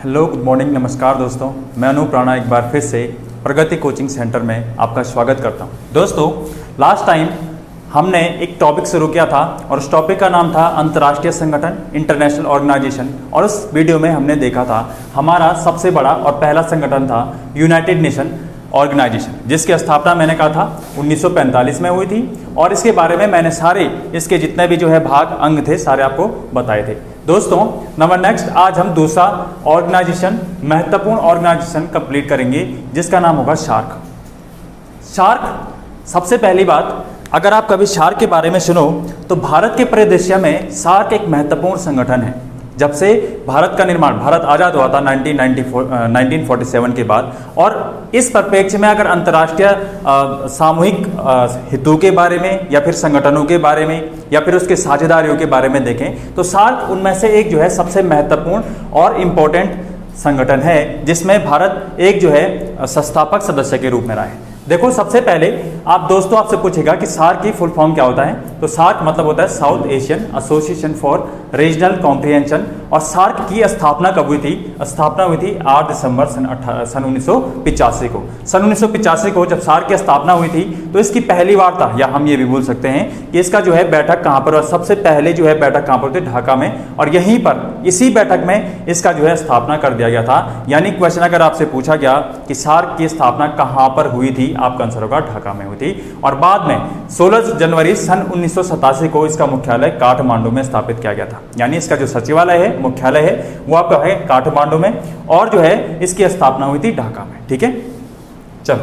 Hello, good morning, नमस्कार दोस्तों। मैं अनूप राणा एक बार फिर से प्रगति कोचिंग सेंटर में आपका स्वागत करता हूं। दोस्तों, लास्ट टाइम हमने एक टॉपिक शुरू किया था और उस टॉपिक का नाम था अंतर्राष्ट्रीय संगठन, इंटरनेशनल ऑर्गेनाइजेशन। और उस वीडियो में हमने देखा था हमारा सबसे बड़ा और पहला संगठन था यूनाइटेड नेशन ऑर्गेनाइजेशन, जिसकी स्थापना मैंने कहा था 1945 में हुई थी। और इसके बारे में मैंने सारे इसके जितने भी भाग अंग थे सारे आपको बताए थे। दोस्तों, नंबर नेक्स्ट आज हम दूसरा ऑर्गेनाइजेशन, महत्वपूर्ण ऑर्गेनाइजेशन कंप्लीट करेंगे, जिसका नाम होगा शार्क। शार्क, सबसे पहली बात, अगर आप कभी शार्क के बारे में सुनो तो भारत के परिदृश्य में शार्क एक महत्वपूर्ण संगठन है। जब से भारत का निर्माण, भारत आज़ाद हुआ था 1947 के बाद, और इस परिप्रेक्ष्य में अगर अंतर्राष्ट्रीय सामूहिक हितों के बारे में या फिर संगठनों के बारे में या फिर उसके साझेदारियों के बारे में देखें तो शार्क उनमें से एक सबसे महत्वपूर्ण और इम्पोर्टेंट संगठन है, जिसमें भारत एक संस्थापक सदस्य के रूप में रहा है। देखो, सबसे पहले दोस्तों आपसे पूछेगा कि शार्क की फुल फॉर्म क्या होता है, तो शार्क मतलब होता है south Asian association for regional comprehension. और शार्क की स्थापना कब हुई थी? स्थापना हुई थी 8 दिसंबर सन 1985 को। सन 1985 को जब शार्क की स्थापना हुई थी तो इसकी पहली वार्ता, या हम ये भी बोल सकते हैं कि इसका बैठक कहाँ पर, और सबसे पहले बैठक कहाँ पर थी? ढाका में। और यहीं पर इसी बैठक में इसका स्थापना कर दिया गया था। यानी क्वेश्चन अगर आपसे पूछा गया कि शार्क की स्थापना कहाँ पर हुई थी, आपका आंसर होगा ढाका में हुई थी। और बाद में 16 जनवरी सन 1987 को इसका मुख्यालय काठमांडू में स्थापित किया गया था। यानी इसका सचिवालय है, मुख्यालय है, वो आपका है काठमांडू में, और इसकी स्थापना हुई थी ढाका में। ठीक है, चलो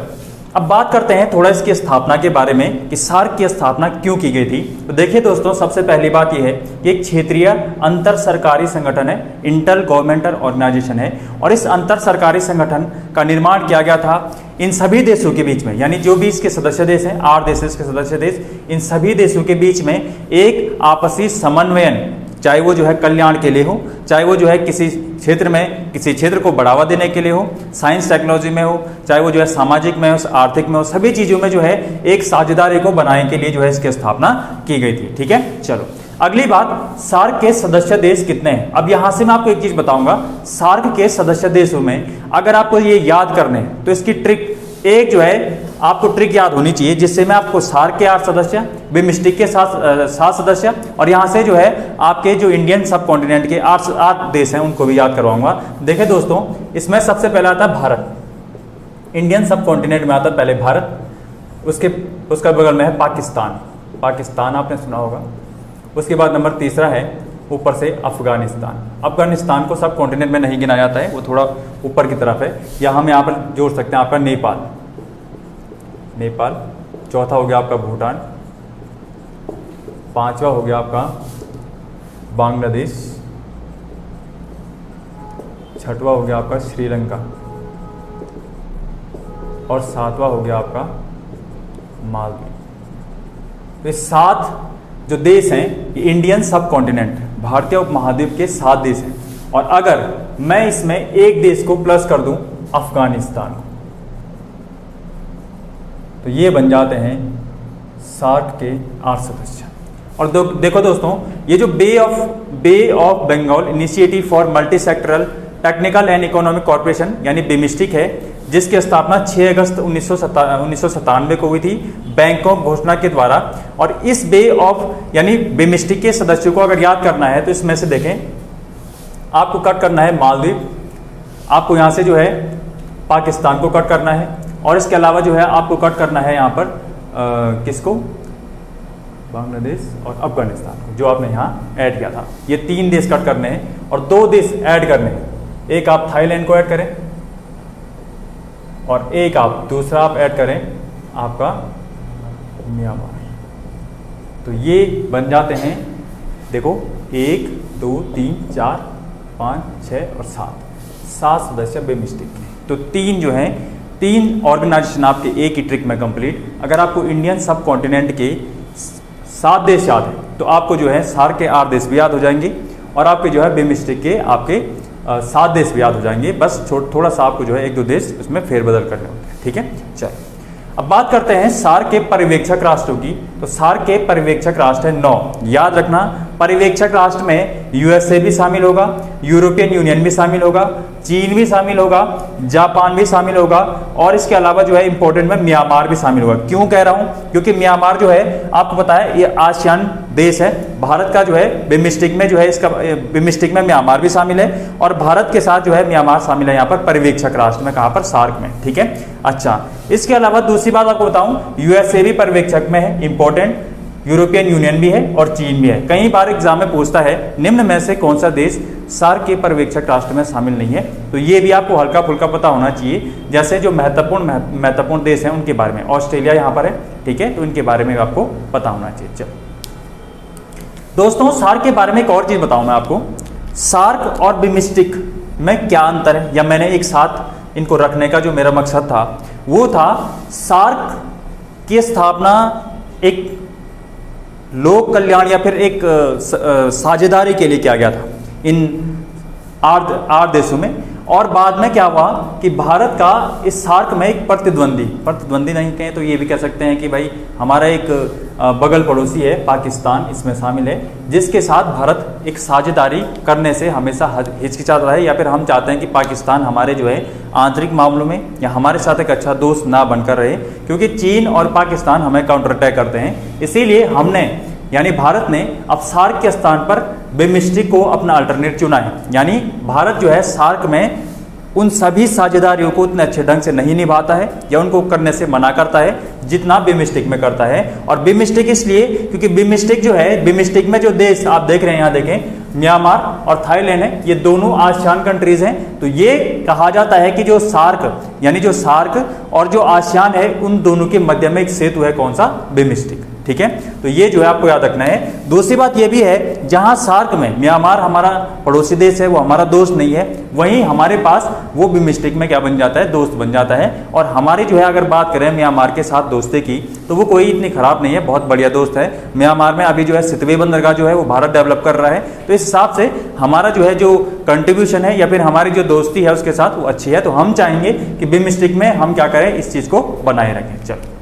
अब बात करते हैं थोड़ा इसकी स्थापना के बारे में कि शार्क की स्थापना क्यों की गई थी। तो देखिए दोस्तों, सबसे पहली बात यह है कि एक क्षेत्रीय अंतर सरकारी संगठन है, इंटर गवर्नमेंटल ऑर्गेनाइजेशन है। और इस अंतर सरकारी संगठन का निर्माण किया गया था इन सभी देशों के बीच में, यानी जो भी इसके सदस्य देश हैं, 8 देश इसके सदस्य देश, इन सभी देशों के बीच में एक आपसी समन्वयन, चाहे वो कल्याण के लिए हो, चाहे वो किसी क्षेत्र में किसी क्षेत्र को बढ़ावा देने के लिए हो, साइंस टेक्नोलॉजी में हो, चाहे वो सामाजिक में हो, आर्थिक में हो, सभी चीज़ों में एक साझेदारी को बनाने के लिए इसकी स्थापना की गई थी। ठीक है, चलो अगली बात, शार्क के सदस्य देश कितने हैं? अब यहाँ से मैं आपको एक चीज़ बताऊंगा, शार्क के सदस्य देशों में अगर आपको ये याद करने हैं तो इसकी ट्रिक एक आपको ट्रिक याद होनी चाहिए, जिससे मैं आपको शार्क के 8 सदस्य, बिमस्टिक के 7 सदस्य, और यहाँ से आपके इंडियन सब कॉन्टिनेंट के 8 देश हैं उनको भी याद करवाऊंगा। देखें दोस्तों, इसमें सबसे पहले आता है भारत। इंडियन सब कॉन्टिनेंट में आता है पहले भारत, उसका बगल में है पाकिस्तान आपने सुना होगा। उसके बाद नंबर 3 है ऊपर से अफगानिस्तान को सब कॉन्टिनेंट में नहीं गिना जाता है, वो थोड़ा ऊपर की तरफ है। या हम यहाँ पर जोड़ सकते हैं आपका नेपाल। चौथा हो गया आपका भूटान, 5वां हो गया आपका बांग्लादेश, 6वां हो गया आपका श्रीलंका, और 7वां हो गया आपका मालदीव। तो ये 7 देश हैं, इंडियन सब कॉन्टिनेंट, भारतीय उपमहाद्वीप के 7 देश हैं। और अगर मैं इसमें एक देश को प्लस कर दूं, अफगानिस्तान को, तो ये बन जाते हैं शार्क के 8 सदस्य। और देखो दोस्तों, ये Bay of Bengal Initiative for Multi Sectoral Technical and Economic Cooperation यानी बिमिस्टिक है, जिसकी स्थापना 6 अगस्त 1997 को हुई थी बैंकॉक घोषणा के द्वारा। और इस बे ऑफ यानी बिमिस्टिक के सदस्यों को अगर याद करना है तो इसमें से देखें, आपको कट करना है मालदीव, आपको यहाँ से पाकिस्तान को कट करना है, और इसके अलावा आपको कट करना है यहाँ पर किसको? बांग्लादेश और अफगानिस्तान को, जो आपने यहाँ ऐड किया था। ये 3 देश कट करने हैं और 2 देश ऐड करने हैं। एक आप थाईलैंड को ऐड करें और एक दूसरा आप ऐड करें आपका म्यांमार। तो ये बन जाते हैं, देखो 1 2 3 4 5 6 और 7 सदस्य बिमस्टिक के। तो 3 ऑर्गेनाइजेशन आपके एक ही ट्रिक में कंप्लीट। अगर आपको इंडियन सब कॉन्टिनेंट के 7 देश याद है तो आपको शार्क के 8 देश भी याद हो जाएंगे, और आपके बिमस्टिक के आपके 7 देश भी याद हो जाएंगे। बस थोड़ा सा आपको 1-2 देश उसमें फेरबदल करने होते हैं। ठीक है, चलिए अब बात करते हैं सार्क के पर्यवेक्षक राष्ट्रों की। तो सार्क के पर्यवेक्षक राष्ट्र है 9, याद रखना पर्यवेक्षक राष्ट्र में यूएसए भी शामिल होगा, यूरोपियन यूनियन भी शामिल होगा, चीन भी शामिल होगा, जापान भी शामिल होगा और इसके अलावा जो है इंपॉर्टेंट में म्यांमार भी शामिल होगा। क्यों कह रहा हूं? क्योंकि म्यांमार जो है आपको पता है ये आसियान देश है, भारत का जो है बिम्स्टेक में जो है इसका बिम्स्टेक में म्यांमार भी शामिल है और भारत के साथ जो है म्यांमार शामिल है यहाँ पर पर्यवेक्षक राष्ट्र में, कहाँ पर? सार्क में। ठीक है, अच्छा इसके अलावा दूसरी बात आपको बताऊं, यूएसए भी पर्यवेक्षक में है, इंपॉर्टेंट, यूरोपियन यूनियन भी है और चीन भी है। कई बार एग्जाम में पूछता है निम्न में से कौन सा देश सार्क के पर्यवेक्षक राष्ट्र में शामिल नहीं है, तो ये भी आपको हल्का फुल्का पता होना चाहिए। जैसे जो महत्वपूर्ण देश हैं उनके बारे में, ऑस्ट्रेलिया यहाँ पर है, ठीक है, तो इनके बारे में आपको पता होना चाहिए। चलो दोस्तों, सार्क के बारे में एक और चीज बताऊं मैं आपको, सार्क और बिम्स्टेक में क्या अंतर है, या मैंने एक साथ इनको रखने का जो मेरा मकसद था वो था, सार्क की स्थापना एक लोक कल्याण या फिर एक साझेदारी के लिए किया गया था इन आठ देशों में, और बाद में क्या हुआ कि भारत का इस सार्क में एक प्रतिद्वंदी नहीं कहें तो ये भी कह सकते हैं कि भाई हमारा एक बगल पड़ोसी है पाकिस्तान इसमें शामिल है, जिसके साथ भारत एक साझेदारी करने से हमेशा हिचकिचाता रहा है, या फिर हम चाहते हैं कि पाकिस्तान हमारे जो है आंतरिक मामलों में या हमारे साथ एक अच्छा दोस्त ना बनकर रहे, क्योंकि चीन और पाकिस्तान हमें काउंटर अटैक करते हैं। इसीलिए हमने यानी भारत ने अब सार्क के स्थान पर बिम्स्टेक को अपना अल्टरनेट चुना है। यानी भारत जो है सार्क में उन सभी साझेदारियों को उतने अच्छे ढंग से नहीं निभाता है या उनको करने से मना करता है जितना बिम्स्टेक में करता है। और बिम्स्टेक इसलिए क्योंकि बिम्स्टेक जो है, बिम्स्टेक में जो देश आप देख रहे हैं, यहाँ देखें म्यांमार और थाईलैंड है, ये दोनों आसियान कंट्रीज हैं। तो ये कहा जाता है कि जो सार्क यानी जो सार्क और जो आसियान है उन दोनों के मध्य में एक सेतु है, कौन सा? बिम्स्टेक। ठीक है, तो ये जो है आपको याद रखना है। दूसरी बात ये भी है, जहां सार्क में म्यांमार हमारा पड़ोसी देश है, वो हमारा दोस्त नहीं है, वहीं हमारे पास वो बिम्स्टेक में क्या बन जाता है? दोस्त बन जाता है। और हमारी जो है अगर बात करें म्यांमार के साथ दोस्ती की, तो वो कोई इतनी खराब नहीं है, बहुत बढ़िया दोस्त है। म्यांमार में अभी जो है सितवे बंदरगाह जो है वो भारत डेवलप कर रहा है, तो इस हिसाब से हमारा जो है जो कंट्रीब्यूशन है या फिर हमारी जो दोस्ती है उसके साथ वो अच्छी है। तो हम चाहेंगे कि बिम्स्टेक में हम क्या करें, इस चीज को बनाए रखें। चलो,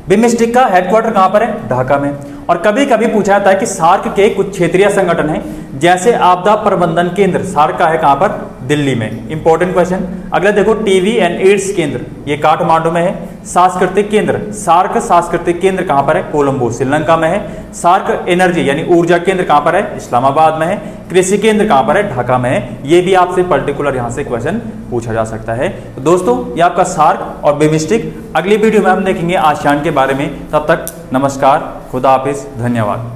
बिम्स्टेक का हेडक्वार्टर कहां पर है? ढाका में। और कभी कभी पूछा जाता है कि सार्क के कुछ क्षेत्रीय संगठन हैं, जैसे आपदा प्रबंधन केंद्र सार्क का है कहां पर? दिल्ली में। Important question. अगला देखो, टीवी एंड एड्स केंद्र ये काठमांडू में है। सांस्कृतिक केंद्र, सार्क सांस्कृतिक केंद्र कहां पर है? कोलंबो श्रीलंका में है। सार्क एनर्जी यानी ऊर्जा केंद्र कहां पर है? इस्लामाबाद में है। कृषि केंद्र कहां पर है? ढाका में है। ये भी आपसे पर्टिकुलर यहां से क्वेश्चन पूछा जा सकता है। तो दोस्तों, ये आपका सार्क और बिम्स्टेक। अगली वीडियो में हम देखेंगे आसियान के बारे में। तब तक नमस्कार, खुदा हाफिज, धन्यवाद।